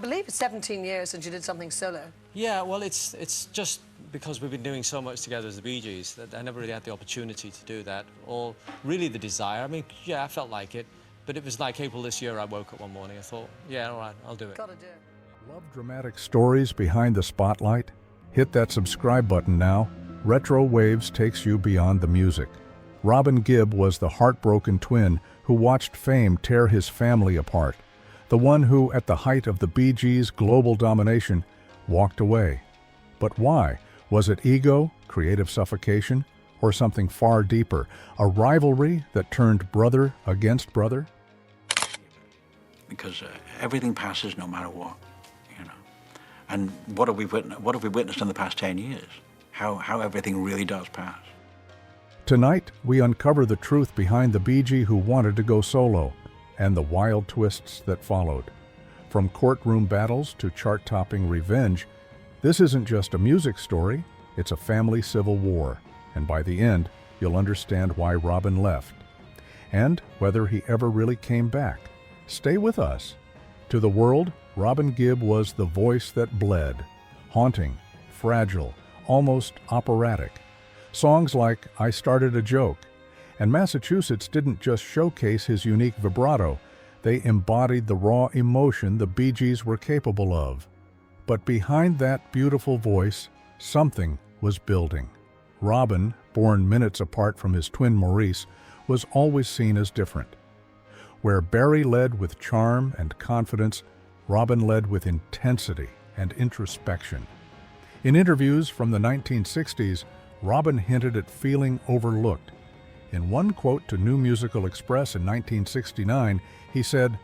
I believe it's 17 years since you did something solo. Yeah, well, it's just because we've been doing so much together as the Bee Gees that I never really had the opportunity to do that, or really the desire. I mean, yeah, I felt like it, but it was like April this year I woke up one morning, I thought, yeah, all right, I'll do it. Gotta do it. Love dramatic stories behind the spotlight? Hit that subscribe button now. RetroWaves takes you beyond the music. Robin Gibb was the heartbroken twin who watched fame tear his family apart. The one who, at the height of the Bee Gees' global domination, walked away. But why? Was it ego, creative suffocation, or something far deeper? A rivalry that turned brother against brother? Because everything passes no matter what, you know. And what have we witnessed in the past 10 years? How everything really does pass. Tonight, we uncover the truth behind the Bee Gee who wanted to go solo, and the wild twists that followed. From courtroom battles to chart-topping revenge, this isn't just a music story, it's a family civil war. And by the end, you'll understand why Robin left, and whether he ever really came back. Stay with us. To the world, Robin Gibb was the voice that bled, haunting, fragile, almost operatic. Songs like I Started a Joke and Massachusetts didn't just showcase his unique vibrato, they embodied the raw emotion the Bee Gees were capable of. But behind that beautiful voice, something was building. Robin, born minutes apart from his twin Maurice, was always seen as different. Where Barry led with charm and confidence, Robin led with intensity and introspection. In interviews from the 1960s, Robin hinted at feeling overlooked. In one quote to New Musical Express in 1969, he said,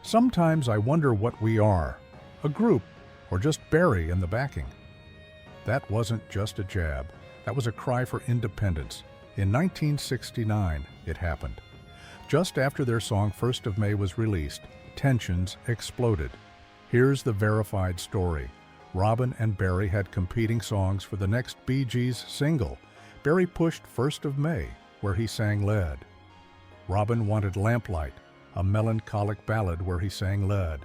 "Sometimes I wonder what we are, a group, or just Barry in the backing." That wasn't just a jab. That was a cry for independence. In 1969, it happened. Just after their song First of May was released, tensions exploded. Here's the verified story. Robin and Barry had competing songs for the next Bee Gees single. Barry pushed First of May, where he sang Lead. Robin wanted Lamplight, a melancholic ballad where he sang Lead.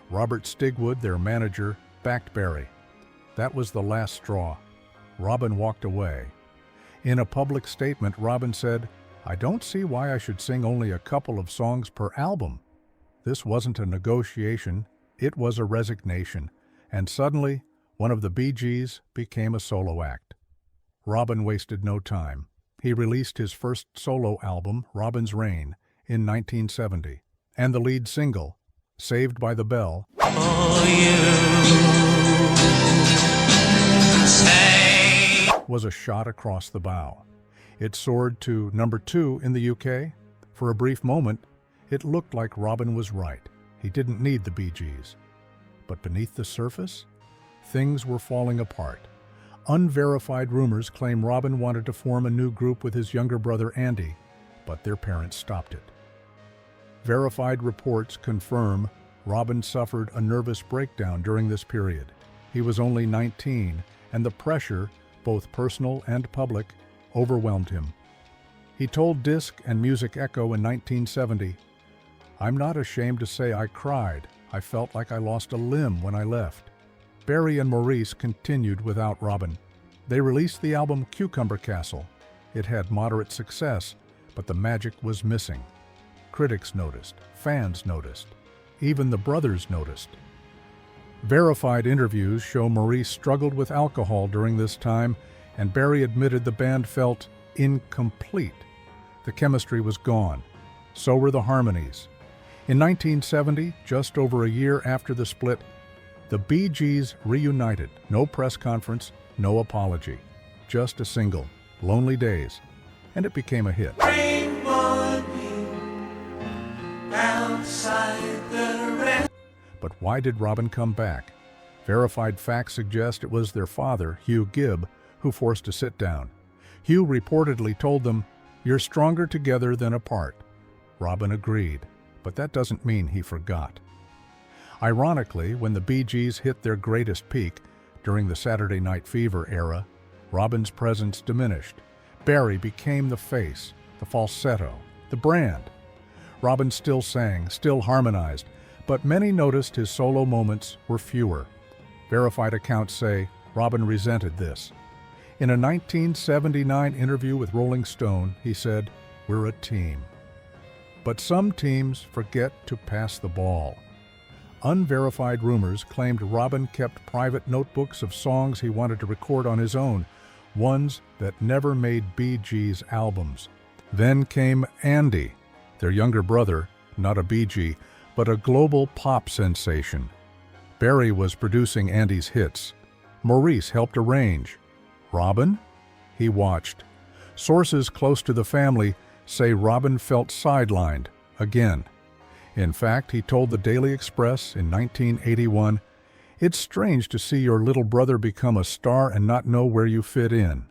Robert Stigwood, their manager, backed Barry. That was the last straw. Robin walked away. In a public statement, Robin said, "I don't see why I should sing only a couple of songs per album." This wasn't a negotiation, it was a resignation. And suddenly, one of the Bee Gees became a solo act. Robin wasted no time. He released his first solo album, Robin's Reign, in 1970, and the lead single, Saved by the Bell, was a shot across the bow. It soared to number 2 in the UK. For a brief moment, it looked like Robin was right. He didn't need the Bee Gees. But beneath the surface, things were falling apart. Unverified rumors claim Robin wanted to form a new group with his younger brother Andy, but their parents stopped it. Verified reports confirm Robin suffered a nervous breakdown during this period. He was only 19, and the pressure, both personal and public, overwhelmed him. He told Disc and Music Echo in 1970, "I'm not ashamed to say I cried. I felt like I lost a limb when I left." Barry and Maurice continued without Robin. They released the album Cucumber Castle. It had moderate success, but the magic was missing. Critics noticed, fans noticed, even the brothers noticed. Verified interviews show Maurice struggled with alcohol during this time, and Barry admitted the band felt incomplete. The chemistry was gone. So were the harmonies. In 1970, just over a year after the split, the Bee Gees reunited. No press conference, no apology. Just a single, Lonely Days, and it became a hit. But why did Robin come back? Verified facts suggest it was their father, Hugh Gibb, who forced a sit-down. Hugh reportedly told them, "You're stronger together than apart." Robin agreed, but that doesn't mean he forgot. Ironically, when the Bee Gees hit their greatest peak, during the Saturday Night Fever era, Robin's presence diminished. Barry became the face, the falsetto, the brand. Robin still sang, still harmonized, But many noticed his solo moments were fewer. Verified accounts say Robin resented this. In a 1979 interview with Rolling Stone, he said, "We're a team." But some teams forget to pass the ball. Unverified rumors claimed Robin kept private notebooks of songs he wanted to record on his own, ones that never made Bee Gees albums. Then came Andy, their younger brother, not a Bee Gee, but a global pop sensation. Barry was producing Andy's hits. Maurice helped arrange. Robin? He watched. Sources close to the family say Robin felt sidelined again. In fact, he told the Daily Express in 1981, "It's strange to see your little brother become a star and not know where you fit in."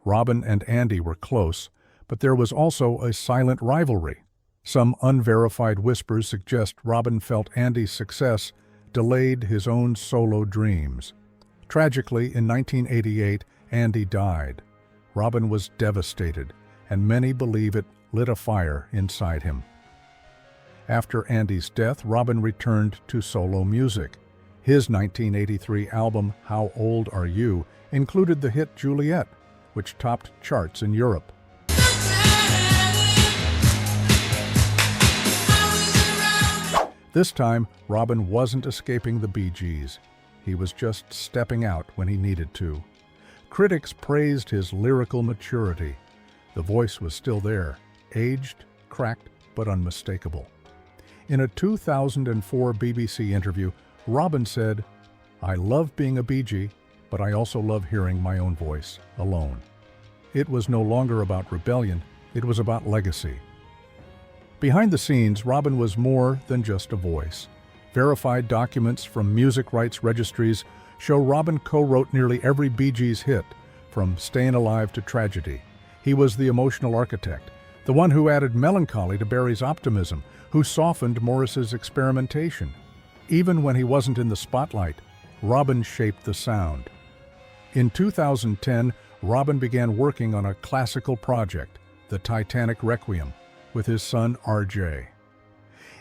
Robin and Andy were close, but there was also a silent rivalry. Some unverified whispers suggest Robin felt Andy's success delayed his own solo dreams. Tragically, in 1988, Andy died. Robin was devastated, and many believe it lit a fire inside him. After Andy's death, Robin returned to solo music. His 1983 album, How Old Are You, included the hit Juliet, which topped charts in Europe. This time, Robin wasn't escaping the Bee Gees. He was just stepping out when he needed to. Critics praised his lyrical maturity. The voice was still there, aged, cracked, but unmistakable. In a 2004 BBC interview, Robin said, "I love being a Bee Gee, but I also love hearing my own voice, alone." It was no longer about rebellion, it was about legacy. Behind the scenes, Robin was more than just a voice. Verified documents from music rights registries show Robin co-wrote nearly every Bee Gees hit, from Stayin' Alive to Tragedy. He was the emotional architect, the one who added melancholy to Barry's optimism, who softened Morris's experimentation. Even when he wasn't in the spotlight, Robin shaped the sound. In 2010, Robin began working on a classical project, the Titanic Requiem, with his son RJ.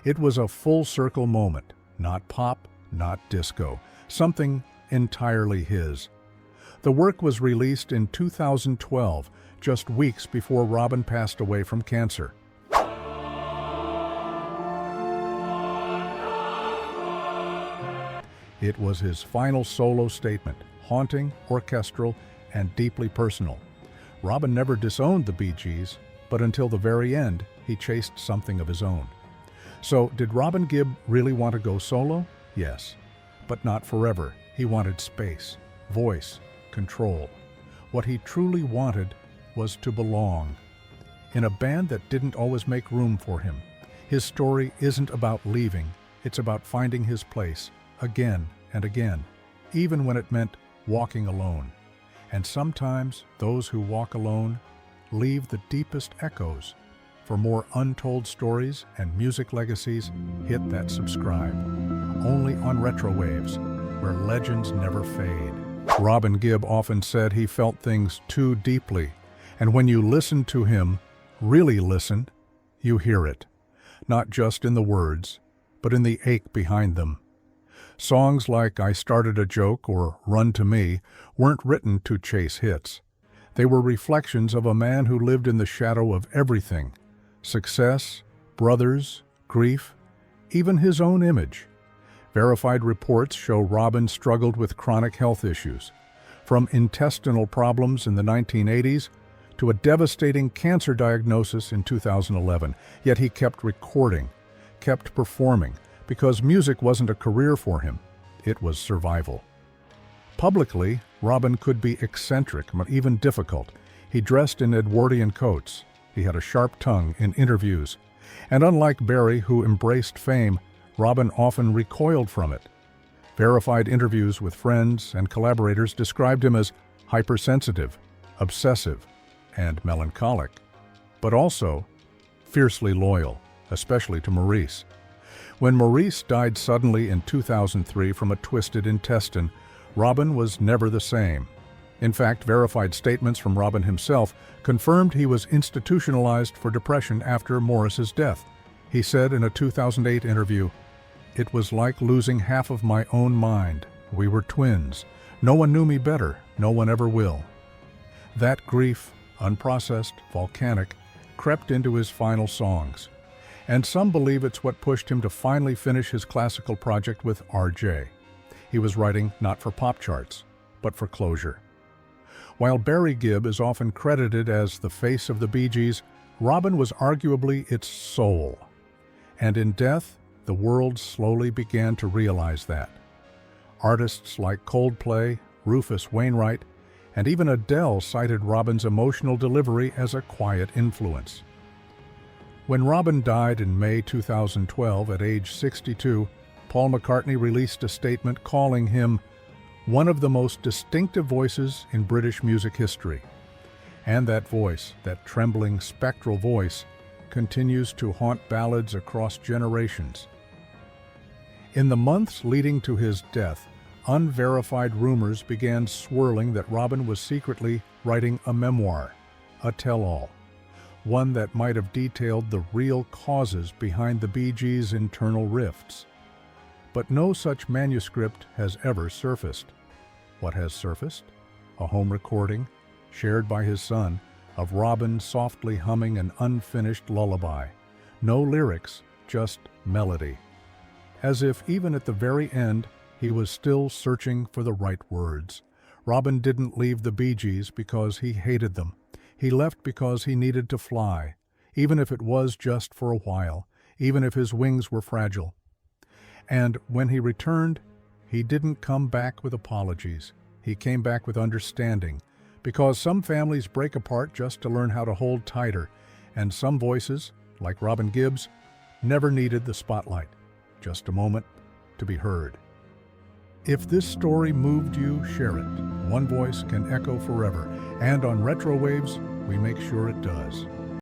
It was a full-circle moment, not pop, not disco, something entirely his. The work was released in 2012, just weeks before Robin passed away from cancer. It was his final solo statement, haunting, orchestral, and deeply personal. Robin never disowned the Bee Gees, but until the very end, he chased something of his own. So, did Robin Gibb really want to go solo? Yes, but not forever. He wanted space, voice, control. What he truly wanted was to belong. In a band that didn't always make room for him. His story isn't about leaving, it's about finding his place, again and again, even when it meant walking alone. And sometimes those who walk alone leave the deepest echoes. For more untold stories and music legacies, hit that subscribe. Only on RetroWaves, where legends never fade. Robin Gibb often said he felt things too deeply, and when you listen to him, really listen, you hear it. Not just in the words, but in the ache behind them. Songs like I Started a Joke or Run to Me weren't written to chase hits. They were reflections of a man who lived in the shadow of everything: success, brothers, grief, even his own image. Verified reports show Robin struggled with chronic health issues, from intestinal problems in the 1980s to a devastating cancer diagnosis in 2011. Yet he kept recording, kept performing, because music wasn't a career for him, it was survival. Publicly, Robin could be eccentric, but even difficult. He dressed in Edwardian coats. He had a sharp tongue in interviews. And unlike Barry, who embraced fame, Robin often recoiled from it. Verified interviews with friends and collaborators described him as hypersensitive, obsessive, and melancholic, but also fiercely loyal, especially to Maurice. When Maurice died suddenly in 2003 from a twisted intestine, Robin was never the same. In fact, verified statements from Robin himself confirmed he was institutionalized for depression after Morris's death. He said in a 2008 interview, It was like losing half of my own mind. We were twins. No one knew me better. No one ever will. That grief, unprocessed, volcanic, crept into his final songs. And some believe it's what pushed him to finally finish his classical project with R.J. He was writing not for pop charts, but for closure. While Barry Gibb is often credited as the face of the Bee Gees, Robin was arguably its soul. And in death, the world slowly began to realize that. Artists like Coldplay, Rufus Wainwright, and even Adele cited Robin's emotional delivery as a quiet influence. When Robin died in May 2012 at age 62, Paul McCartney released a statement calling him one of the most distinctive voices in British music history. And that voice, that trembling, spectral voice, continues to haunt ballads across generations. In the months leading to his death, unverified rumors began swirling that Robin was secretly writing a memoir, a tell-all, one that might have detailed the real causes behind the Bee Gees' internal rifts. But no such manuscript has ever surfaced. What has surfaced? A home recording, shared by his son, of Robin softly humming an unfinished lullaby. No lyrics, just melody. As if even at the very end, he was still searching for the right words. Robin didn't leave the Bee Gees because he hated them. He left because he needed to fly, even if it was just for a while, even if his wings were fragile. And when he returned, he didn't come back with apologies. He came back with understanding, because some families break apart just to learn how to hold tighter, and some voices, like Robin Gibb's, never needed the spotlight, just a moment to be heard. If this story moved you, share it. One voice can echo forever, and on RetroWaves, we make sure it does.